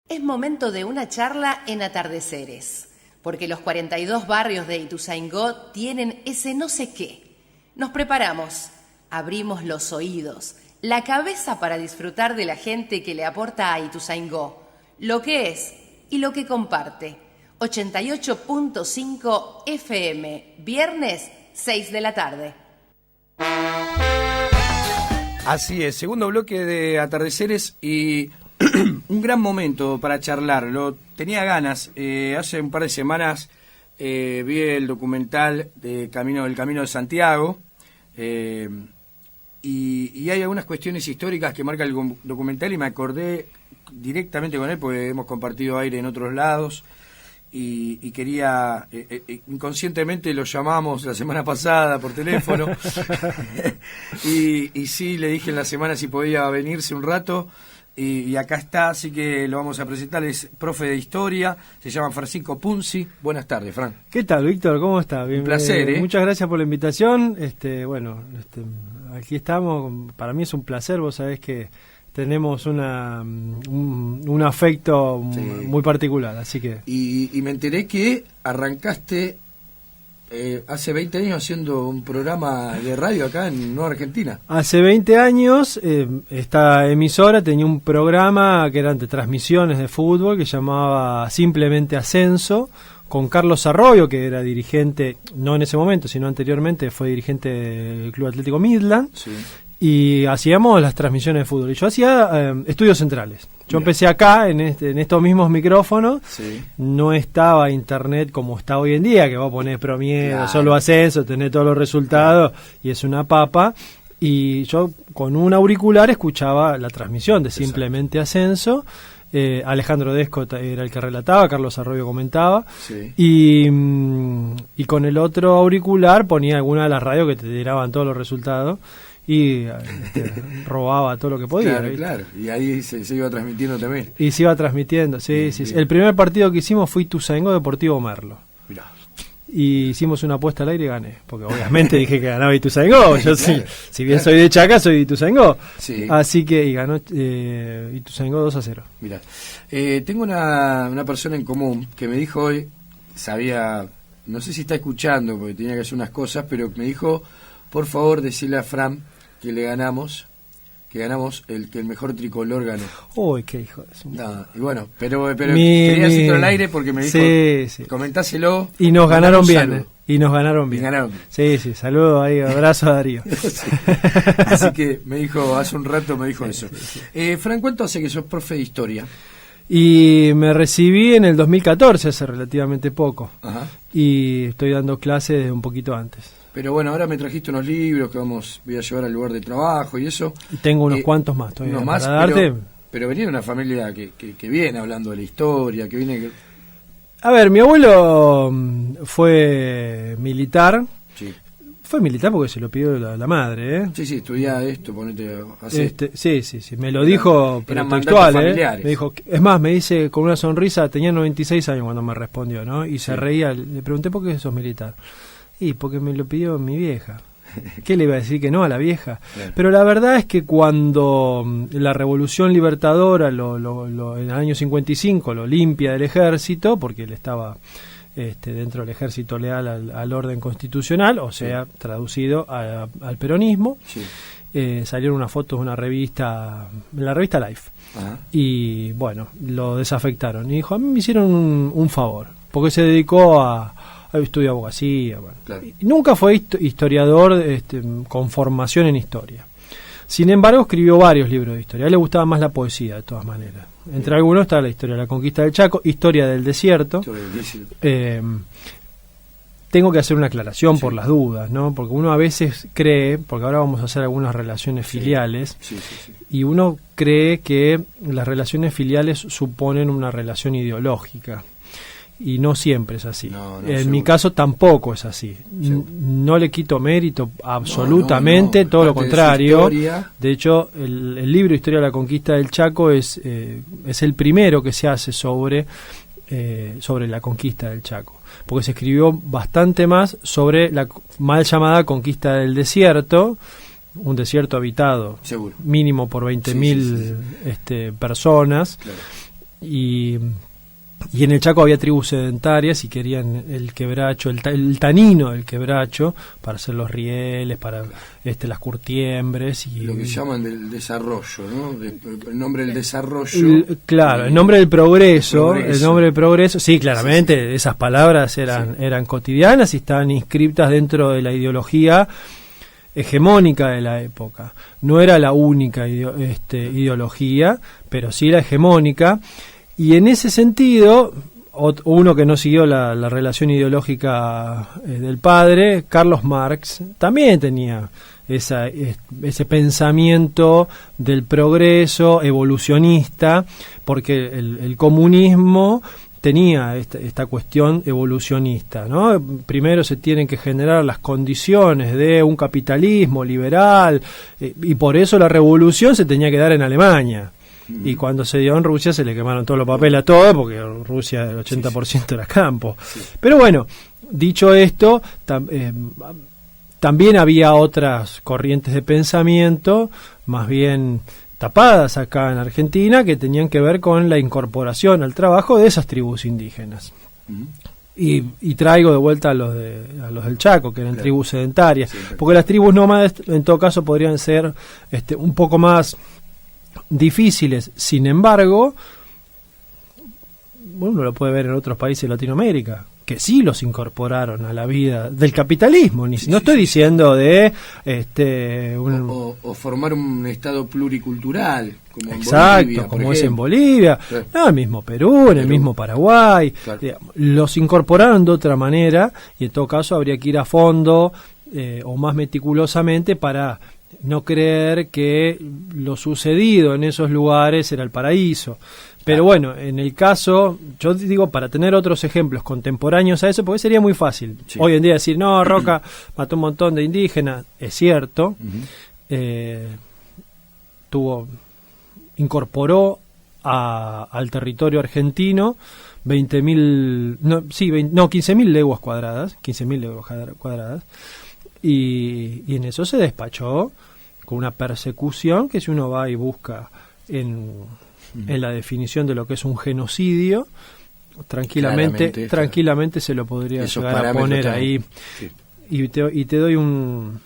Es momento de una charla en Atardeceres, porque los 42 barrios de Ituzaingó tienen ese no sé qué. Nos preparamos, abrimos los oídos, la cabeza para disfrutar de la gente que le aporta a Ituzaingó, lo que es y lo que comparte. 88.5 FM, viernes 6 de la tarde. Así es, segundo bloque de Atardeceres y un gran momento para charlar. Lo tenía ganas. Hace un par de semanas vi el documental de Camino de Santiago y hay algunas cuestiones históricas que marca el documental y me acordé directamente con él porque hemos compartido aire en otros lados y quería, inconscientemente lo llamamos la semana pasada por teléfono y sí, le dije en la semana si podía venirse un rato. Y acá está, así que lo vamos a presentar. Es profe de historia, se llama Francisco Punzi. Buenas tardes, Fran. ¿Qué tal, Víctor? ¿Cómo está? Un placer, Muchas gracias por la invitación. Aquí estamos. Para mí es un placer. Vos sabés que tenemos un afecto muy particular, así que... Y me enteré que arrancaste hace 20 años haciendo un programa de radio acá en Nueva Argentina. Hace 20 años esta emisora tenía un programa que eran de transmisiones de fútbol que llamaba Simplemente Ascenso, con Carlos Arroyo, que era dirigente, no en ese momento, sino anteriormente fue dirigente del Club Atlético Midland. Sí. Y hacíamos las transmisiones de fútbol. Y yo hacía estudios centrales. Yo empecé acá, en estos mismos micrófonos. Sí. No estaba internet como está hoy en día, que vos ponés Promiedo, solo Ascenso, tenés todos los resultados, y es una papa. Y yo con un auricular escuchaba la transmisión de Simplemente Ascenso. Alejandro Desco era el que relataba, Carlos Arroyo comentaba. Sí. Y con el otro auricular ponía alguna de las radios que te tiraban todos los resultados. Y robaba todo lo que podía. Claro, claro. Y ahí se iba transmitiendo también. Y se iba transmitiendo, sí. El primer partido que hicimos fue Ituzaingó Deportivo Merlo. Mirá. Y hicimos una apuesta al aire y gané. Porque obviamente dije que ganaba Ituzaingó. Yo claro, si bien soy de Chaca, soy de Ituzaingó. Sí. Así que, y ganó Ituzaingó 2-0. Mirá. Tengo una persona en común que me dijo hoy, sabía, no sé si está escuchando, porque tenía que hacer unas cosas, pero me dijo, por favor, decirle a Fran que ganamos el mejor tricolor ganó. Uy, qué hijo de su... No, y bueno, pero quería decirlo al aire porque me dijo, sí. Comentáselo. Y nos ganaron bien, Y nos ganaron bien. Sí, saludo ahí, abrazo a Darío. Sí. Así que me dijo, hace un rato me dijo eso. Sí. Fran, ¿cuánto hace que sos profe de historia? Y me recibí en el 2014, hace relativamente poco. Ajá. Y estoy dando clases desde un poquito antes. Pero bueno, ahora me trajiste unos libros que voy a llevar al lugar de trabajo y eso. Y tengo unos cuantos más todavía. Unos más, para darte. Pero venía de una familia que viene hablando de la historia, que viene... A ver, mi abuelo fue militar. Sí. Fue militar porque se lo pidió la madre, ¿eh? Sí, estudia esto, ponete así. Sí, me lo dijo textual, ¿eh? Me dijo, es más, me dice con una sonrisa, tenía 96 años cuando me respondió, ¿no? Y se reía, le pregunté, ¿por qué sos militar? Y porque me lo pidió mi vieja. ¿Qué le iba a decir que no a la vieja? Claro. Pero la verdad es que cuando la Revolución Libertadora, en el año 55, lo limpia del ejército, porque él estaba dentro del ejército leal al orden constitucional, o sea, traducido al peronismo, salieron unas fotos de una revista, la revista Life. Ajá. Y bueno, lo desafectaron. Y dijo, a mí me hicieron un favor, porque se dedicó a estudiar abogacía. Bueno. Claro. Nunca fue historiador con formación en historia. Sin embargo, escribió varios libros de historia. A él le gustaba más la poesía, de todas maneras. Entre algunos está la historia de la conquista del Chaco, historia del desierto. Tengo que hacer una aclaración por las dudas, ¿no? Porque uno a veces cree, porque ahora vamos a hacer algunas relaciones filiales, y uno cree que las relaciones filiales suponen una relación ideológica. Y no siempre es así. En mi caso tampoco es así. No le quito mérito absolutamente, todo lo contrario. De hecho, el libro Historia de la Conquista del Chaco es el primero que se hace sobre la conquista del Chaco, porque se escribió bastante más sobre la mal llamada conquista del desierto, un desierto habitado, seguro, mínimo por 20.000 personas. Claro. y en el Chaco había tribus sedentarias y querían el quebracho, el tanino del quebracho para hacer los rieles, para las curtiembres y lo que llaman del desarrollo, ¿no? El nombre del desarrollo. Claro, el nombre del progreso, el nombre del progreso. Sí, claramente, sí. Esas palabras eran cotidianas y estaban inscriptas dentro de la ideología hegemónica de la época. No era la única ideología, pero sí la hegemónica. Y en ese sentido, uno que no siguió la relación ideológica del padre, Carlos Marx, también tenía ese pensamiento del progreso evolucionista, porque el comunismo tenía esta cuestión evolucionista, ¿no? Primero se tienen que generar las condiciones de un capitalismo liberal, y por eso la revolución se tenía que dar en Alemania. Y cuando se dio en Rusia se le quemaron todos los papeles a todo, porque Rusia el 80% era campo. Sí. Pero bueno, dicho esto, también había otras corrientes de pensamiento, más bien tapadas acá en Argentina, que tenían que ver con la incorporación al trabajo de esas tribus indígenas. Y traigo de vuelta a los del Chaco, que eran tribus sedentarias, porque las tribus nómades en todo caso podrían ser un poco más difíciles. Sin embargo, uno lo puede ver en otros países de Latinoamérica, que sí los incorporaron a la vida del capitalismo. No estoy diciendo de o formar un estado pluricultural, como en Bolivia, como es en Bolivia, no, el mismo Perú, en el mismo Paraguay, los incorporaron de otra manera, y en todo caso habría que ir a fondo o más meticulosamente para no creer que lo sucedido en esos lugares era el paraíso. Pero bueno, en el caso, yo digo, para tener otros ejemplos contemporáneos a eso, porque sería muy fácil hoy en día decir, no, Roca mató un montón de indígenas. Es cierto, incorporó al territorio argentino 15.000 leguas cuadradas, y en eso se despachó con una persecución que, si uno va y busca en la definición de lo que es un genocidio, tranquilamente se lo podría llegar a poner ahí. Sí. Y te doy un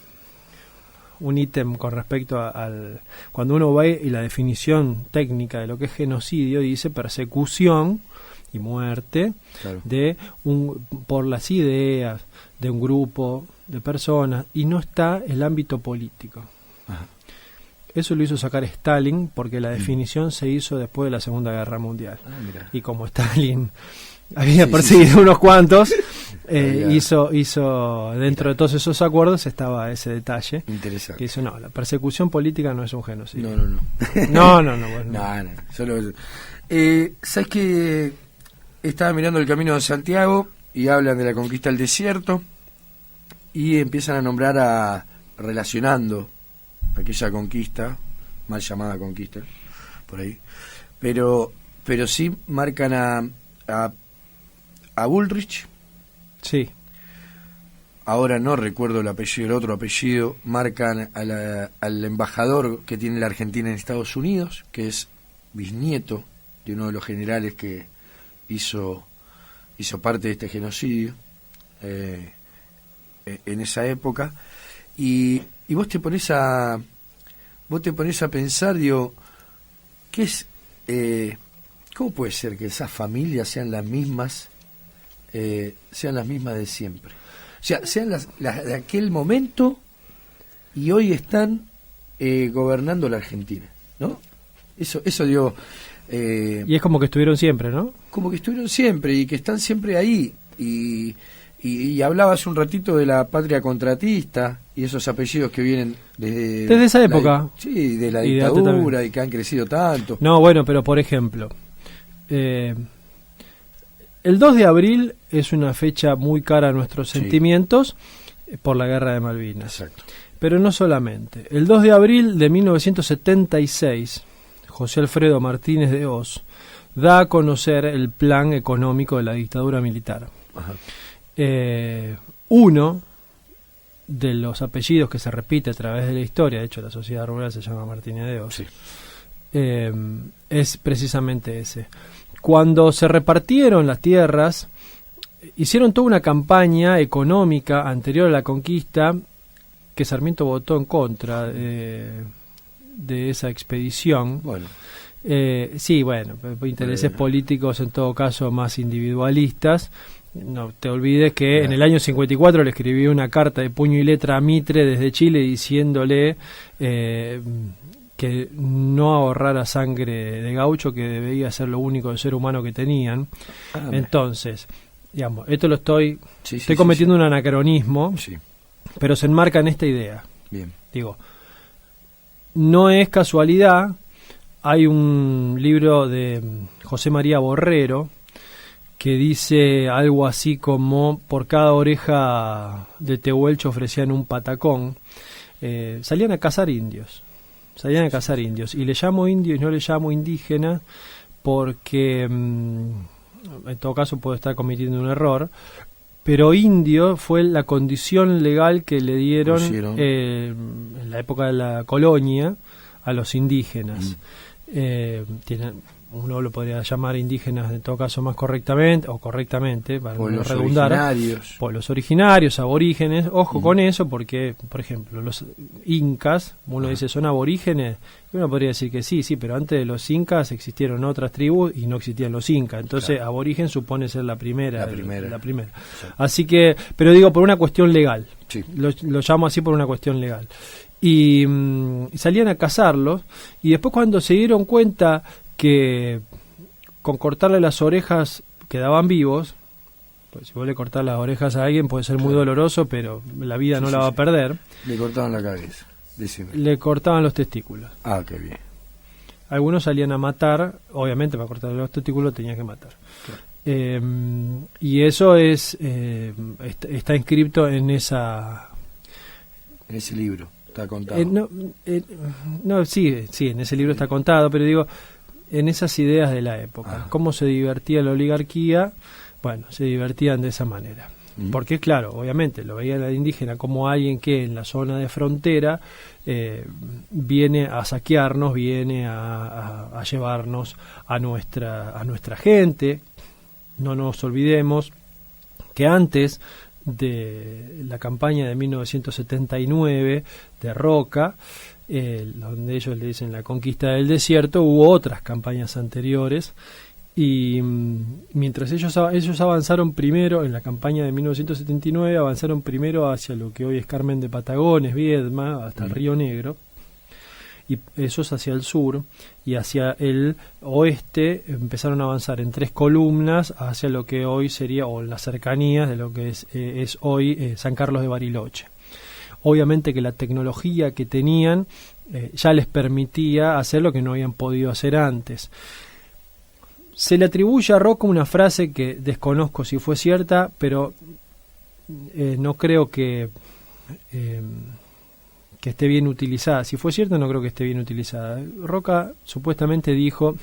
ítem con respecto al cuando uno va y la definición técnica de lo que es genocidio dice persecución y muerte por las ideas de un grupo de personas, y no está el ámbito político. Ajá. Eso lo hizo sacar Stalin, porque la definición se hizo después de la Segunda Guerra Mundial. Y como Stalin había perseguido unos cuantos, hizo dentro de todos esos acuerdos estaba ese detalle. Interesante. Que hizo, la persecución política no es un genocidio. No. No. Solo ¿sabes qué? Estaba mirando el Camino de Santiago y hablan de la conquista del desierto y empiezan a nombrar relacionando aquella conquista, mal llamada conquista, por ahí, pero sí marcan a Bullrich. Sí. Ahora no recuerdo el otro apellido, marcan al embajador que tiene la Argentina en Estados Unidos, que es bisnieto de uno de los generales que hizo parte de este genocidio en esa época, y vos te pones a pensar, digo, ¿qué es cómo puede ser que esas familias sean las mismas de siempre? O sea, sean las de aquel momento y hoy están gobernando la Argentina, ¿no? Eso digo. Y es como que estuvieron siempre, ¿no? Como que estuvieron siempre y que están siempre ahí. Y hablaba hace un ratito de la patria contratista y esos apellidos que vienen desde esa época. De la dictadura y que han crecido tanto. No, bueno, pero por ejemplo, el 2 de abril es una fecha muy cara a nuestros sentimientos por la Guerra de Malvinas. Exacto. Pero no solamente. El 2 de abril de 1976, José Alfredo Martínez de Hoz da a conocer el plan económico de la dictadura militar. Ajá. Uno de los apellidos que se repite a través de la historia, de hecho la sociedad rural se llama Martínez de Hoz, es precisamente ese. cuando se repartieron las tierras, hicieron toda una campaña económica anterior a la conquista que Sarmiento votó en contra de esa expedición. Bueno. Sí, bueno, intereses políticos en todo caso más individualistas. No te olvides que en el año 54 le escribí una carta de puño y letra a Mitre desde Chile diciéndole que no ahorrara sangre de gaucho, que debía ser lo único de ser humano que tenían. Entonces, digamos, esto lo estoy cometiendo un anacronismo, pero se enmarca en esta idea. Bien. Digo, no es casualidad, hay un libro de José María Borrero que dice algo así como: por cada oreja de Tehuelche ofrecían un patacón. Salían a cazar indios, y le llamo indio y no le llamo indígena porque en todo caso puedo estar cometiendo un error, pero indio fue la condición legal que le dieron en la época de la colonia a los indígenas. Uno lo podría llamar indígenas en todo caso más correctamente, para no redundar, pueblos originarios, aborígenes. Ojo con eso, porque por ejemplo los incas, uno dice son aborígenes, uno podría decir que sí, pero antes de los incas existieron otras tribus y no existían los incas, entonces aborigen supone ser la primera. Sí. Así que, pero digo por una cuestión legal, lo llamo así por una cuestión legal. Y salían a cazarlos, y después cuando se dieron cuenta que con cortarle las orejas quedaban vivos, pues si vos le cortás las orejas a alguien puede ser muy doloroso, pero la vida no la va a perder. Le cortaban la cabeza, decime. Le cortaban los testículos. Ah, qué bien. Algunos salían a matar, obviamente para cortarle los testículos tenías que matar. Claro. Y eso está inscrito en ese libro. Está contado. Sí, en ese libro está contado, pero digo, en esas ideas de la época, cómo se divertía la oligarquía, bueno, se divertían de esa manera. Porque claro, obviamente lo veía la indígena como alguien que en la zona de frontera viene a saquearnos, viene a llevarnos a nuestra gente. No nos olvidemos que antes de la campaña de 1979 de Roca, donde ellos le dicen la conquista del desierto, hubo otras campañas anteriores, y mientras ellos avanzaron primero en la campaña de 1979, avanzaron primero hacia lo que hoy es Carmen de Patagones, Viedma, hasta el Río Negro, y esos hacia el sur, y hacia el oeste empezaron a avanzar en 3 columnas hacia lo que hoy sería, o las cercanías de lo que es hoy San Carlos de Bariloche. Obviamente que la tecnología que tenían ya les permitía hacer lo que no habían podido hacer antes. Se le atribuye a Roca una frase que desconozco si fue cierta, pero no creo que esté bien utilizada. Si fue cierta, no creo que esté bien utilizada. Roca supuestamente dijo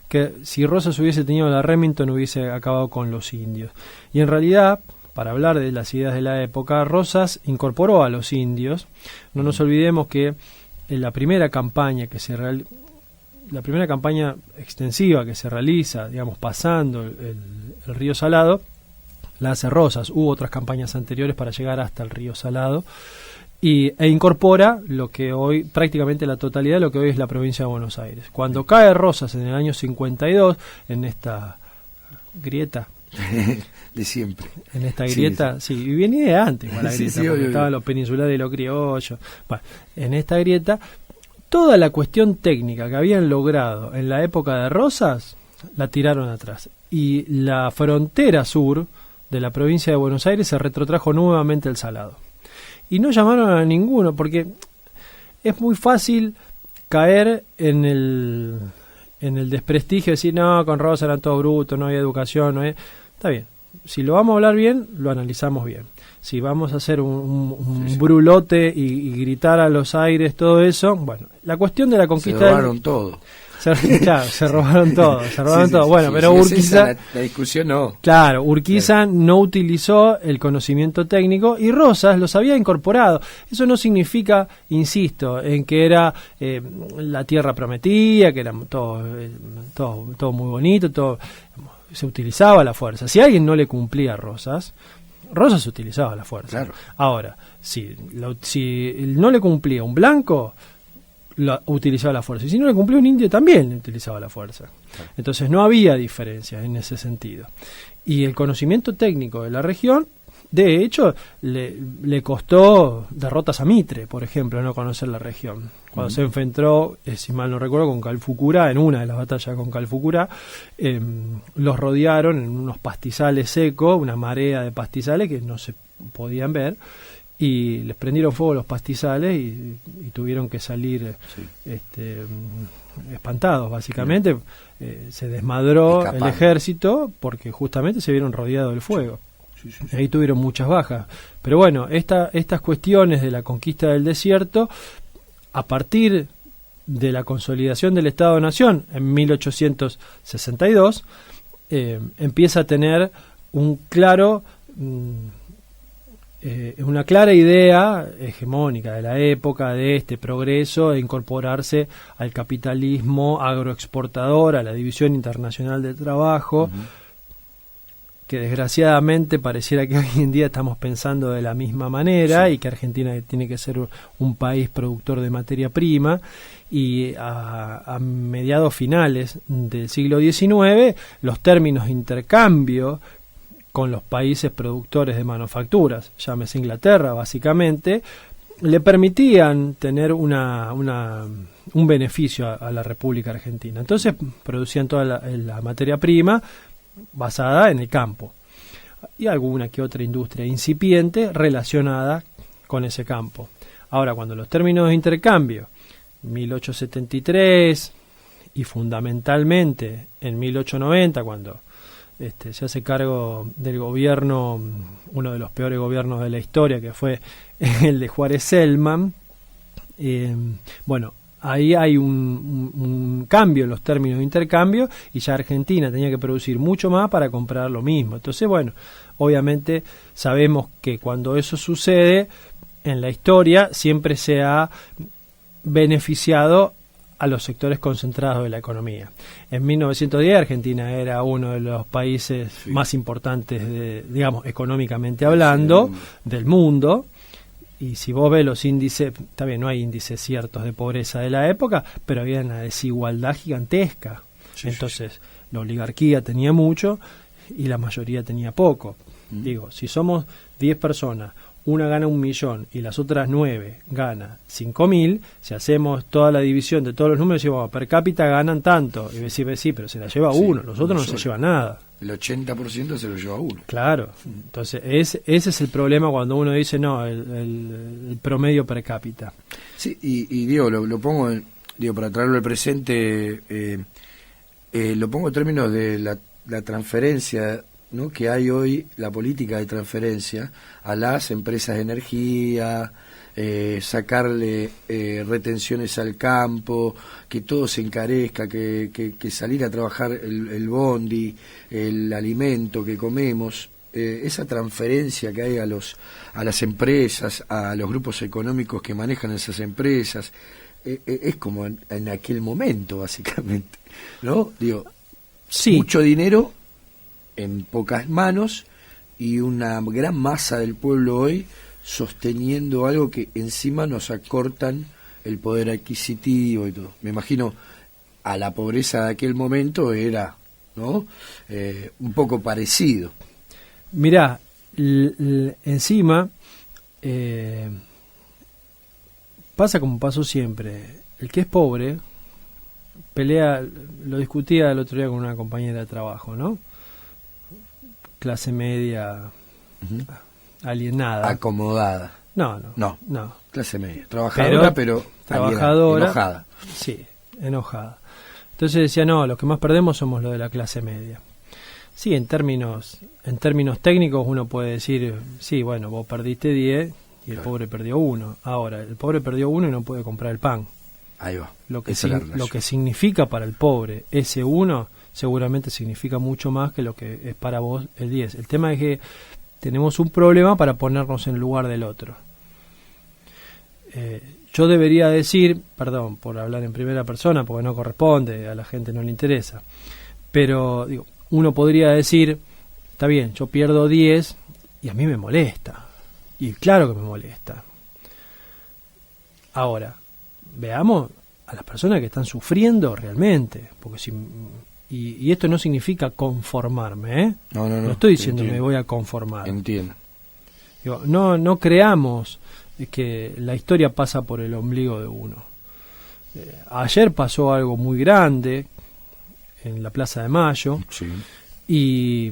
que si Rosas hubiese tenido la Remington hubiese acabado con los indios. Y en realidad, para hablar de las ideas de la época, Rosas incorporó a los indios. No nos olvidemos que en la primera campaña la primera campaña extensiva que se realiza, digamos, pasando el río Salado, la hace Rosas. Hubo otras campañas anteriores para llegar hasta el río Salado, e incorpora lo que hoy, prácticamente la totalidad de lo que hoy es la provincia de Buenos Aires. Cuando cae Rosas en el año 52, en esta grieta de siempre, en esta grieta, y viene de antes la grieta, porque estaban los peninsulares y los criollos. Bueno, en esta grieta, toda la cuestión técnica que habían logrado en la época de Rosas la tiraron atrás, y la frontera sur de la provincia de Buenos Aires se retrotrajo nuevamente al Salado. Y no llamaron a ninguno, porque es muy fácil caer en el desprestigio, decir, no, con Rosas eran todos brutos, no había educación, no había... Está bien, si lo vamos a hablar bien, lo analizamos bien. Si vamos a hacer un brulote y gritar a los aires, todo eso, bueno, la cuestión de la conquista... Se robaron todo. Se robaron todo, Bueno, pero Urquiza... La discusión no. Claro, Urquiza no utilizó el conocimiento técnico y Rosas los había incorporado. Eso no significa, insisto, en que era la tierra prometida, que era todo muy bonito, todo se utilizaba la fuerza. Si alguien no le cumplía a Rosas utilizaba la fuerza. Claro. Ahora, si no le cumplía un blanco, utilizaba la fuerza. Y si no le cumplía un indio, también utilizaba la fuerza. Claro. Entonces no había diferencia en ese sentido. Y el conocimiento técnico de la región, de hecho, le costó derrotas a Mitre, por ejemplo, no conocer la región. Cuando se enfrentó, si mal no recuerdo, con Calfucurá, en una de las batallas con Calfucurá, los rodearon en unos pastizales secos, una marea de pastizales que no se podían ver, y les prendieron fuego los pastizales y tuvieron que salir espantados, básicamente. Se desmadró el ejército porque justamente se vieron rodeados del fuego. Sí. Ahí tuvieron muchas bajas. Pero bueno, estas cuestiones de la conquista del desierto, a partir de la consolidación del Estado-Nación en 1862, empieza a tener una clara idea hegemónica de la época de este progreso, de incorporarse al capitalismo agroexportador, a la división internacional de trabajo, que desgraciadamente pareciera que hoy en día estamos pensando de la misma manera, y que Argentina tiene que ser un país productor de materia prima. Y a mediados finales del siglo XIX, los términos de intercambio con los países productores de manufacturas, llámese Inglaterra básicamente, le permitían tener un beneficio a la República Argentina. Entonces producían toda la materia prima basada en el campo y alguna que otra industria incipiente relacionada con ese campo. Ahora, cuando los términos de intercambio, 1873 y fundamentalmente en 1890, cuando se hace cargo del gobierno, uno de los peores gobiernos de la historia, que fue el de Juárez Selman, ahí hay un cambio en los términos de intercambio, y ya Argentina tenía que producir mucho más para comprar lo mismo. Entonces, obviamente sabemos que cuando eso sucede en la historia, siempre se ha beneficiado a los sectores concentrados de la economía. En 1910 Argentina era uno de los países más importantes, económicamente hablando, del mundo. Y si vos ves los índices, está bien, no hay índices ciertos de pobreza de la época, pero había una desigualdad gigantesca. Entonces, la oligarquía tenía mucho y la mayoría tenía poco. Digo, si somos 10 personas, una gana 1 millón y las otras 9 gana 5.000, si hacemos toda la división de todos los números, decimos, per cápita ganan tanto. Y decís, sí, pero se la lleva uno, los otros no se llevan nada. El 80% se lo lleva uno. Claro, entonces ese es el problema cuando uno dice, no, el promedio per cápita. Sí, y digo, lo pongo, para traerlo al presente, lo pongo en términos de la transferencia, ¿no?, que hay hoy, la política de transferencia a las empresas de energía, sacarle retenciones al campo, que todo se encarezca, que salir a trabajar el bondi, el alimento que comemos, esa transferencia que hay a las empresas, a los grupos económicos que manejan esas empresas, es como en aquel momento, básicamente, ¿no? Digo, sí, mucho dinero en pocas manos y una gran masa del pueblo hoy sosteniendo algo que encima nos acortan el poder adquisitivo y todo. Me imagino a la pobreza de aquel momento era, ¿no?, un poco parecido. Mirá, encima pasa como pasó siempre. El que es pobre pelea, lo discutía el otro día con una compañera de trabajo, ¿no? Clase media, alienada. Acomodada. No. Clase media. Trabajadora, pero trabajadora. Enojada. Sí, enojada. Entonces decía, no, los que más perdemos somos los de la clase media. Sí, en términos técnicos uno puede decir, sí, vos perdiste 10 y el pobre perdió 1. Ahora, el pobre perdió 1 y no puede comprar el pan. Ahí va. Lo que significa para el pobre ese 1 seguramente significa mucho más que lo que es para vos el 10. El tema es que tenemos un problema para ponernos en lugar del otro. Yo debería decir, perdón por hablar en primera persona porque no corresponde, a la gente no le interesa, pero digo, uno podría decir, está bien, yo pierdo 10 y a mí me molesta, y claro que me molesta. Ahora, veamos a las personas que están sufriendo realmente, porque y esto no significa conformarme, ¿eh? No estoy diciendo me voy a conformar. Entiendo. Digo, no creamos que la historia pasa por el ombligo de uno. Ayer pasó algo muy grande en la Plaza de Mayo, sí. y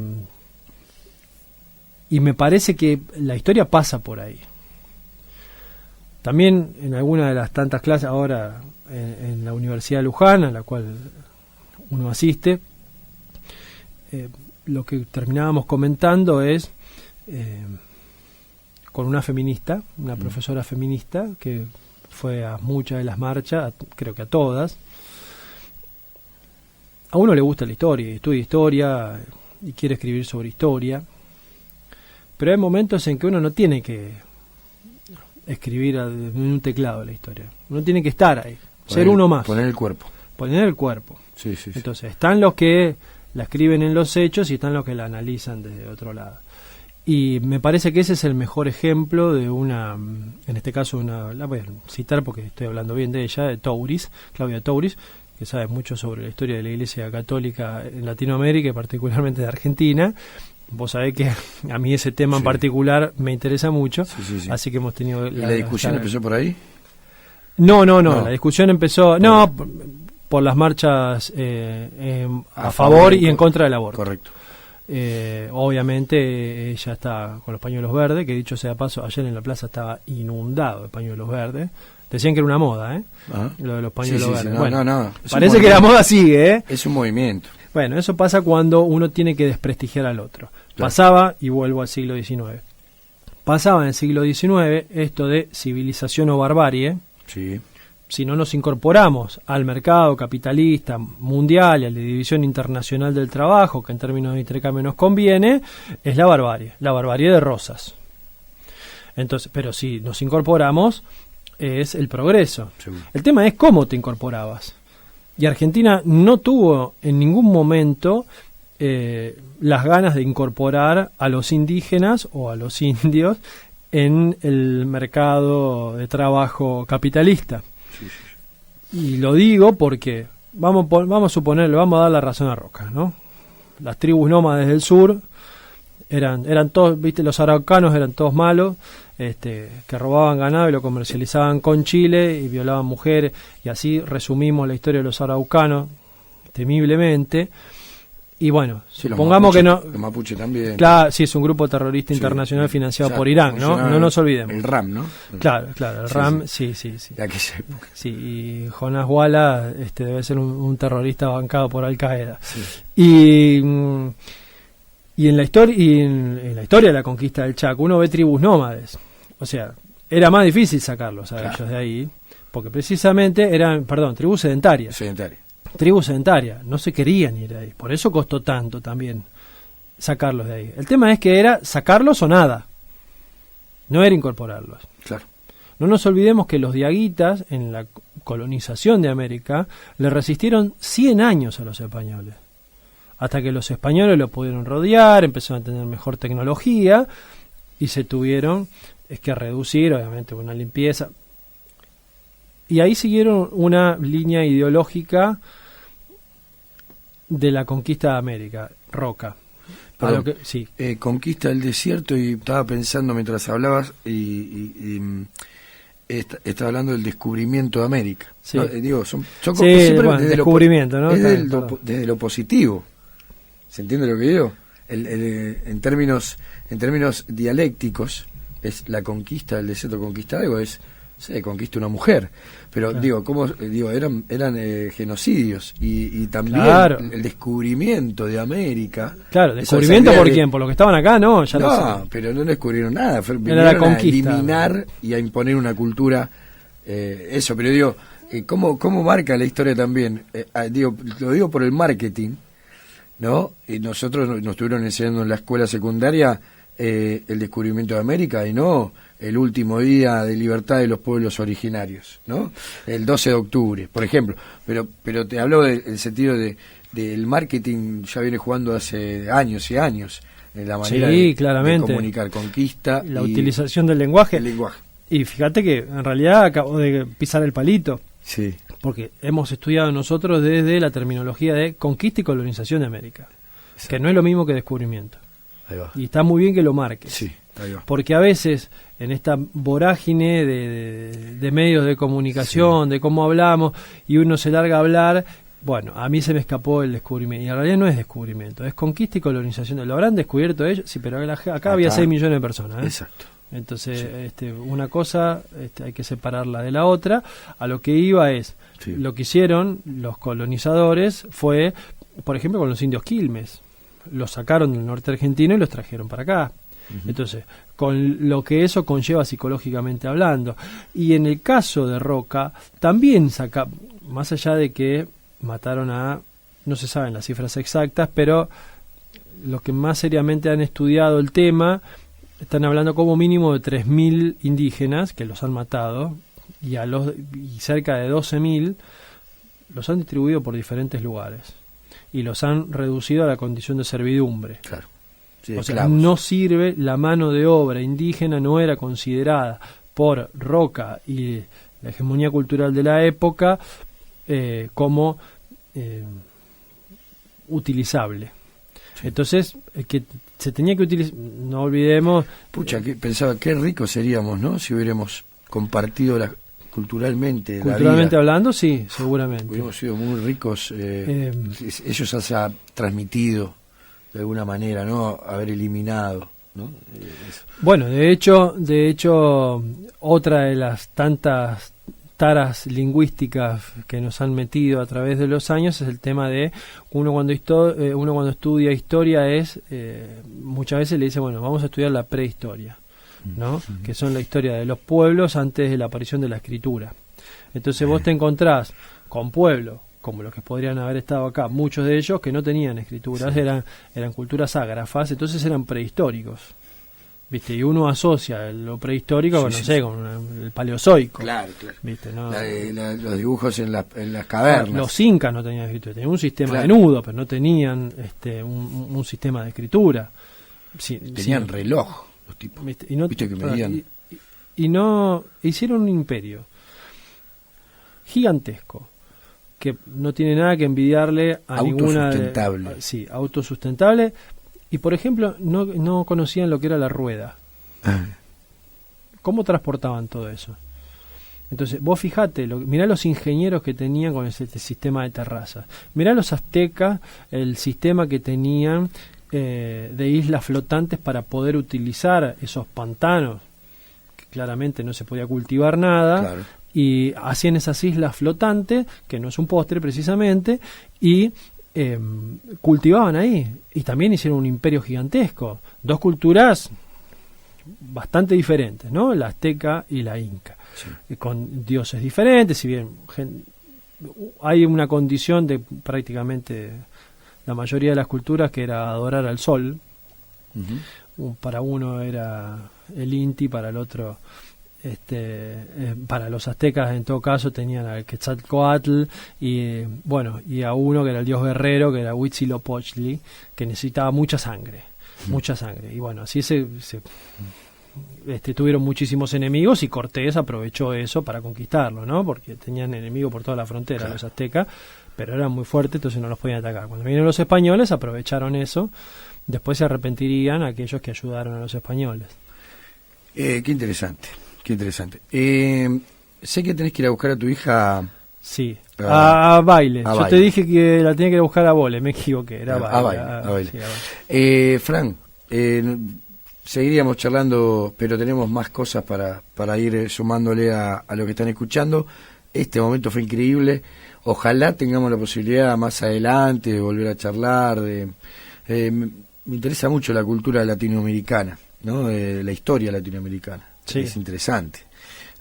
me parece que la historia pasa por ahí. También en alguna de las tantas clases ahora en la Universidad de Luján, a la cual uno asiste, lo que terminábamos comentando es con una feminista, una profesora feminista que fue a muchas de las marchas, creo que a todas. A uno le gusta la historia, estudia historia y quiere escribir sobre historia, pero hay momentos en que uno no tiene que escribir en un teclado la historia, uno tiene que estar ahí, ser uno más. Poner el cuerpo. Sí. Entonces están los que la escriben en los hechos y están los que la analizan desde otro lado. Y me parece que ese es el mejor ejemplo de una, en este caso la voy a citar porque estoy hablando bien de ella, de Touris, Claudia Touris, que sabe mucho sobre la historia de la Iglesia Católica en Latinoamérica y particularmente de Argentina. Vos sabés que a mí ese tema en particular me interesa mucho, así que hemos tenido... ¿Y la discusión empezó por ahí? No, la discusión empezó... por las marchas a favor y en contra del aborto. Correcto. Obviamente ella está con los pañuelos verdes, que dicho sea paso, ayer en la plaza estaba inundado de pañuelos verdes. Decían que era una moda, lo de los pañuelos verdes. No. Parece que la moda sigue, Es un movimiento. Bueno, eso pasa cuando uno tiene que desprestigiar al otro. Claro. Pasaba, y vuelvo al siglo XIX. Pasaba en el siglo XIX esto de civilización o barbarie. Sí. Si no nos incorporamos al mercado capitalista mundial y a la división internacional del trabajo, que en términos de intercambio nos conviene, es la barbarie de Rosas. Entonces, pero si nos incorporamos, es el progreso. Sí. El tema es cómo te incorporabas. Y Argentina no tuvo en ningún momento las ganas de incorporar a los indígenas o a los indios en el mercado de trabajo capitalista. Y lo digo porque vamos a suponer, le vamos a dar la razón a Roca, ¿no? Las tribus nómades del sur eran todos, viste, los araucanos eran todos malos, que robaban ganado y lo comercializaban con Chile y violaban mujeres, y así resumimos la historia de los araucanos temiblemente. Y bueno, supongamos que no... Los mapuche también. Claro, sí, es un grupo terrorista internacional financiado por Irán, ¿no? No nos olvidemos. El RAM, ¿no? Claro, el RAM, sí. De aquella época. Sí, y Jonás Walla debe ser un terrorista bancado por Al Qaeda. Sí. Y en la historia de la conquista del Chaco uno ve tribus nómades. O sea, era más difícil sacarlos a ellos de ahí, porque precisamente eran, tribus sedentarias. Tribu sedentaria, no se querían ir de ahí, por eso costó tanto también sacarlos de ahí. El tema es que era sacarlos o nada, no era incorporarlos. Claro. No nos olvidemos que los diaguitas en la colonización de América le resistieron 100 años a los españoles, hasta que los españoles lo pudieron rodear, empezaron a tener mejor tecnología y se tuvieron que reducir, obviamente, una limpieza. Y ahí siguieron una línea ideológica de la conquista de América, Roca. Conquista del desierto, y estaba pensando mientras hablabas estaba hablando del descubrimiento de América. Sí. ¿No? Digo, son siempre desde descubrimiento, ¿no? Desde lo positivo. ¿Se entiende lo que digo? En términos dialécticos, es la conquista del desierto. Conquista algo se conquista una mujer, pero claro. eran genocidios y también el descubrimiento de América. Claro, descubrimiento por quién, por los que estaban acá, no, ya lo sé. Pero no descubrieron nada, vinieron a eliminar y a imponer una cultura, pero ¿Cómo marca la historia también? Lo digo por el marketing, ¿no? Nosotros nos estuvieron enseñando en la escuela secundaria el descubrimiento de América y no el último día de libertad de los pueblos originarios, ¿no? El 12 de octubre, por ejemplo. Pero te hablo del sentido del marketing, ya viene jugando hace años y años, en la manera de comunicar, conquista. La utilización del lenguaje. El lenguaje. Y fíjate que en realidad acabo de pisar el palito. Sí. Porque hemos estudiado nosotros desde la terminología de conquista y colonización de América, que no es lo mismo que descubrimiento. Ahí va. Y está muy bien que lo marques. Sí, ahí va. Porque a veces en esta vorágine de medios de comunicación, de cómo hablamos, y uno se larga a hablar, bueno, a mí se me escapó el descubrimiento. Y en realidad no es descubrimiento, es conquista y colonización. ¿Lo habrán descubierto ellos? Sí, pero acá había 6 millones de personas. Exacto. Entonces, una cosa hay que separarla de la otra. A lo que iba es, lo que hicieron los colonizadores fue, por ejemplo, con los indios quilmes. Los sacaron del norte argentino y los trajeron para acá. Entonces, con lo que eso conlleva psicológicamente hablando. Y en el caso de Roca, también más allá de que mataron no se saben las cifras exactas, pero los que más seriamente han estudiado el tema están hablando como mínimo de 3.000 indígenas que los han matado y cerca de 12.000 los han distribuido por diferentes lugares y los han reducido a la condición de servidumbre. Claro. Sí, o sea, no sirve, la mano de obra indígena no era considerada por Roca y la hegemonía cultural de la época como utilizable. Sí. Entonces, que se tenía que utilizar, no olvidemos... Pensaba, qué ricos seríamos, ¿no? Si hubiéramos compartido culturalmente Culturalmente hablando, sí, seguramente. Hubiéramos sido muy ricos, ellos se ha transmitido de alguna manera, ¿no? Haber eliminado, ¿no? Bueno, de hecho, otra de las tantas taras lingüísticas que nos han metido a través de los años es el tema de uno cuando estudia historia muchas veces le dice, bueno, vamos a estudiar la prehistoria, ¿no? Que son la historia de los pueblos antes de la aparición de la escritura. Entonces vos te encontrás con pueblos como los que podrían haber estado acá, muchos de ellos que no tenían escrituras, eran culturas ágrafas, entonces eran prehistóricos. ¿Viste? Y uno asocia lo prehistórico con el paleozoico. Claro. ¿Viste? ¿No? Los dibujos en las cavernas. Los incas no tenían escritura, tenían un sistema de nudo, pero no tenían un sistema de escritura. Tenían reloj los tipos. ¿Viste? ¿Viste que medían? Y no hicieron un imperio gigantesco que no tiene nada que envidiarle a ninguna... Autosustentable. Autosustentable. Y, por ejemplo, no conocían lo que era la rueda. ¿Cómo transportaban todo eso? Entonces, vos fijate, mirá los ingenieros que tenían con este sistema de terrazas. Mirá los aztecas, el sistema que tenían de islas flotantes para poder utilizar esos pantanos, que claramente no se podía cultivar nada, claro. Y hacían esas islas flotantes, que no es un postre precisamente, y... cultivaban ahí y también hicieron un imperio gigantesco, dos culturas bastante diferentes, ¿no? La azteca y la inca, con dioses diferentes, si bien hay una condición de prácticamente la mayoría de las culturas que era adorar al sol. Para uno era el Inti, para el otro para los aztecas en todo caso tenían al Quetzalcóatl y a uno que era el dios guerrero, que era Huitzilopochtli, que necesitaba mucha sangre, y bueno, así tuvieron muchísimos enemigos y Cortés aprovechó eso para conquistarlo, ¿no? Porque tenían enemigos por toda la frontera, los aztecas, pero eran muy fuertes, entonces no los podían atacar. Cuando vinieron los españoles aprovecharon eso, después se arrepentirían aquellos que ayudaron a los españoles. Qué interesante. Sé que tenés que ir a buscar a tu hija. Sí, a baile. Yo te dije que la tenía que ir a buscar a vole, me equivoqué, era a baile. Sí, a baile. Fran, seguiríamos charlando, pero tenemos más cosas para ir sumándole a lo que están escuchando. Este momento fue increíble. Ojalá tengamos la posibilidad más adelante de volver a charlar. Me interesa mucho la cultura latinoamericana, ¿no? La historia latinoamericana. Sí. Es interesante.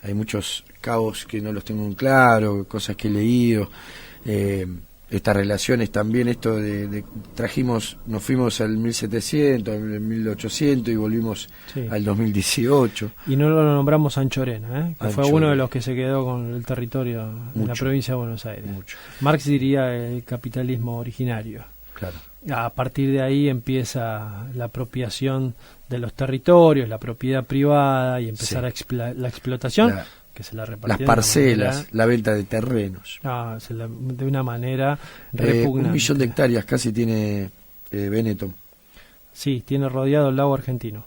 Hay muchos caos que no los tengo en claro, cosas que he leído, estas relaciones también, esto nos fuimos al 1700, al 1800 y volvimos al 2018. Y no lo nombramos Sancho Arena, que fue uno de los que se quedó con el territorio en la provincia de Buenos Aires. Mucho. Marx diría el capitalismo originario. Claro. A partir de ahí empieza la apropiación de los territorios, la propiedad privada y empezar la explotación. Que se la las parcelas, la venta de terrenos. De una manera repugnante. 1 millón de hectáreas casi tiene Benetton. Sí, tiene rodeado el lago argentino.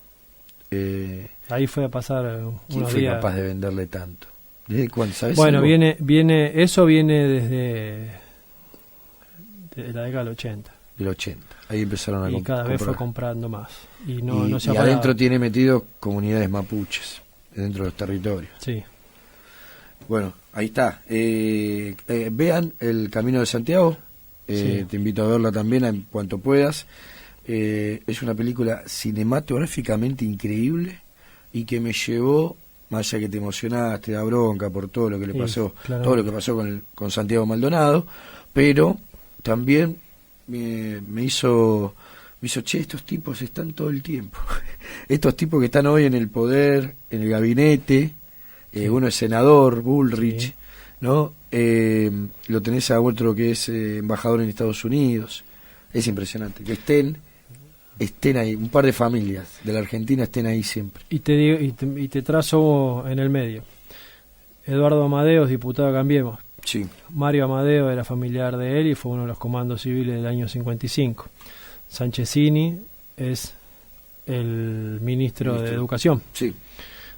Ahí fue a pasar unos días. ¿Quién fue capaz de venderle tanto? ¿Desde cuándo? ¿Sabes? Bueno, eso viene desde la década del 80. Del 80. Ahí empezaron a comprar. Y cada vez fue comprando más. Y no se y adentro tiene metido comunidades mapuches, dentro de los territorios. Sí. Bueno, ahí está. Vean El Camino de Santiago. Te invito a verla también en cuanto puedas. Es una película cinematográficamente increíble y que me llevó, más allá que te emocionaste, da bronca por todo lo que le pasó, todo lo que pasó con Santiago Maldonado, pero también me hizo, che, estos tipos están todo el tiempo. Estos tipos que están hoy en el poder, en el gabinete. Uno es senador, Bullrich, ¿no? Lo tenés a otro que es embajador en Estados Unidos. Es impresionante que estén ahí, un par de familias de la Argentina estén ahí siempre. Y te trazo en el medio. Eduardo Amadeus, diputado de Cambiemos. Sí. Mario Amadeo era familiar de él y fue uno de los comandos civiles del año 55. Sanchezini es el ministro de Educación. Sí.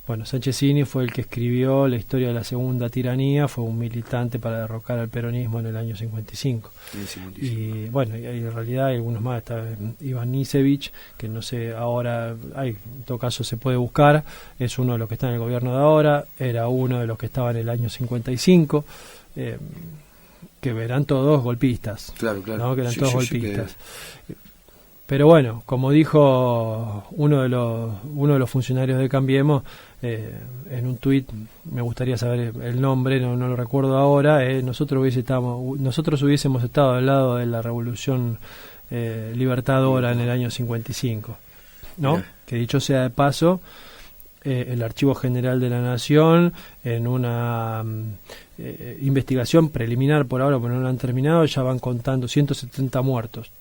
Bueno, Sanchezini fue el que escribió la historia de la segunda tiranía, fue un militante para derrocar al peronismo en el año 55. Y bueno, y en realidad hay algunos más, está Iván Nisevich, que no sé, ahora, en todo caso se puede buscar, es uno de los que está en el gobierno de ahora, era uno de los que estaba en el año 55, que eran todos golpistas. Claro. ¿No? Que eran todos golpistas. Pero bueno, como dijo uno de los funcionarios de Cambiemos, en un tuit, me gustaría saber el nombre, no lo recuerdo ahora, nosotros hubiésemos estado al lado de la revolución libertadora en el año 55, ¿no? Mira. Que dicho sea de paso, el Archivo General de la Nación, en una investigación preliminar por ahora, pero no la han terminado, ya van contando 170 muertos.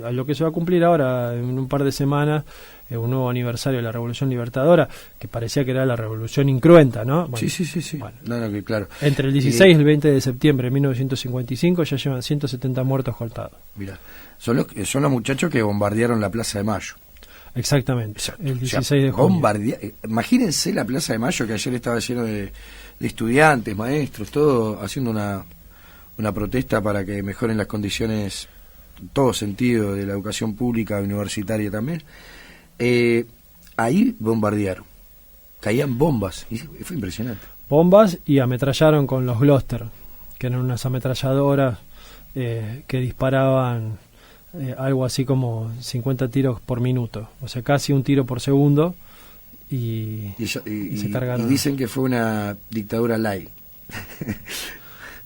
A lo que se va a cumplir ahora en un par de semanas, un nuevo aniversario de la Revolución Libertadora, que parecía que era la revolución incruenta, ¿no? Bueno, sí. Bueno, no, claro. Entre el 16 y el 20 de septiembre de 1955 ya llevan 170 muertos contados. Mira, son los muchachos que bombardearon la Plaza de Mayo. Exactamente, el 16 de junio. Imagínense la Plaza de Mayo, que ayer estaba lleno de estudiantes, maestros, todo haciendo una protesta para que mejoren las condiciones en todo sentido de la educación pública universitaria también. Ahí bombardearon, caían bombas y fue impresionante. Bombas y ametrallaron con los Gloster, que eran unas ametralladoras que disparaban algo así como 50 tiros por minuto, o sea, casi un tiro por segundo, y se cargaron. Y dicen que fue una dictadura light.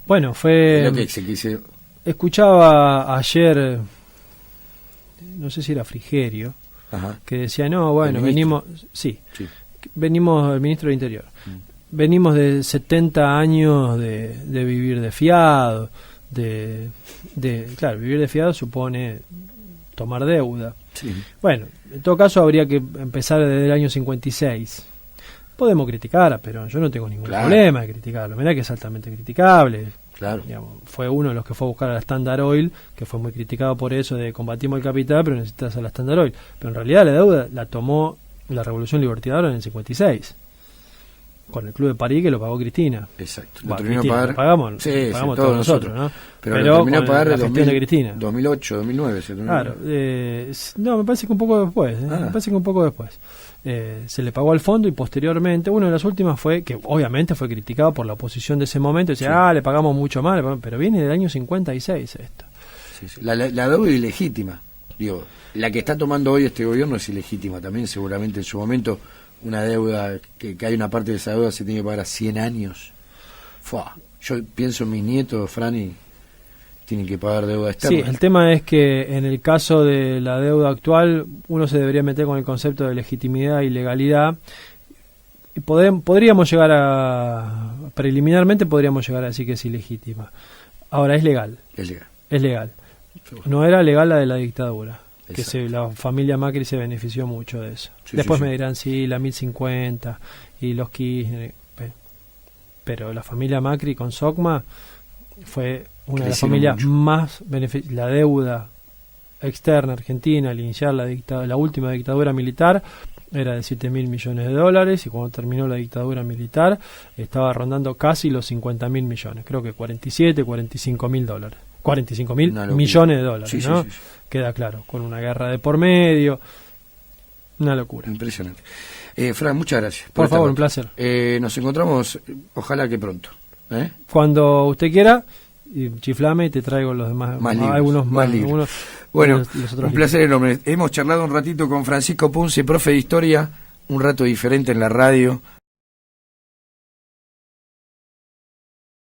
Bueno, fue lo que se quiso. Escuchaba ayer, no sé si era Frigerio, que decía, no, bueno, venimos el ministro del Interior, venimos de 70 años de vivir de fiado, claro, vivir de fiado supone tomar deuda. Sí. Bueno, en todo caso habría que empezar desde el año 56. Podemos criticar a Perón, yo no tengo ningún problema de criticarlo, mirá que es altamente criticable. Claro. Digamos, fue uno de los que fue a buscar a la Standard Oil, que fue muy criticado por eso de combatimos el capital, pero necesitas a la Standard Oil. Pero en realidad la deuda la tomó la Revolución Libertadora en el 56, con el Club de París, que lo pagó Cristina. Exacto. Lo terminó Cristina, pagar. Pagamos todos nosotros, ¿no? Pero lo terminó a pagar la gestión de Cristina. 2008, 2009. Claro. No, me parece que un poco después. Se le pagó al fondo y posteriormente, una de las últimas fue, que obviamente fue criticado por la oposición de ese momento, decía, le pagamos mucho más, pero viene del año 56 esto. Sí. La deuda es ilegítima. Digo, la que está tomando hoy este gobierno es ilegítima también, seguramente en su momento una deuda, que hay una parte de esa deuda se tiene que pagar a 100 años. Fua. Yo pienso en mis nietos, Fran, y tienen que pagar deuda externa. Sí, el tema es que en el caso de la deuda actual, uno se debería meter con el concepto de legitimidad y legalidad. Y podríamos llegar preliminarmente podríamos llegar a decir que es ilegítima. Ahora, es legal. Es legal. Es legal. No era legal la de la dictadura. La familia Macri se benefició mucho de eso. Sí, Después sí, me sí. dirán, sí, la 1050 y los Kirchner. Pero la familia Macri con SOCMA fue una de las familias mucho. más la deuda externa argentina al iniciar la última dictadura militar era de 7.000 millones de dólares, y cuando terminó la dictadura militar estaba rondando casi los 50.000 millones, creo que 45.000 dólares, 45.000 millones de dólares, sí, ¿no? Sí, sí. Queda claro, con una guerra de por medio, una locura. Impresionante. Fran, muchas gracias. Por favor, un placer. Nos encontramos, ojalá que pronto. Cuando usted quiera, y chiflame y te traigo los demás, más libros, algunos más libros. Algunos, bueno, los un placer enorme. Hemos charlado un ratito con Francisco Ponce, profe de historia, un rato diferente en la radio.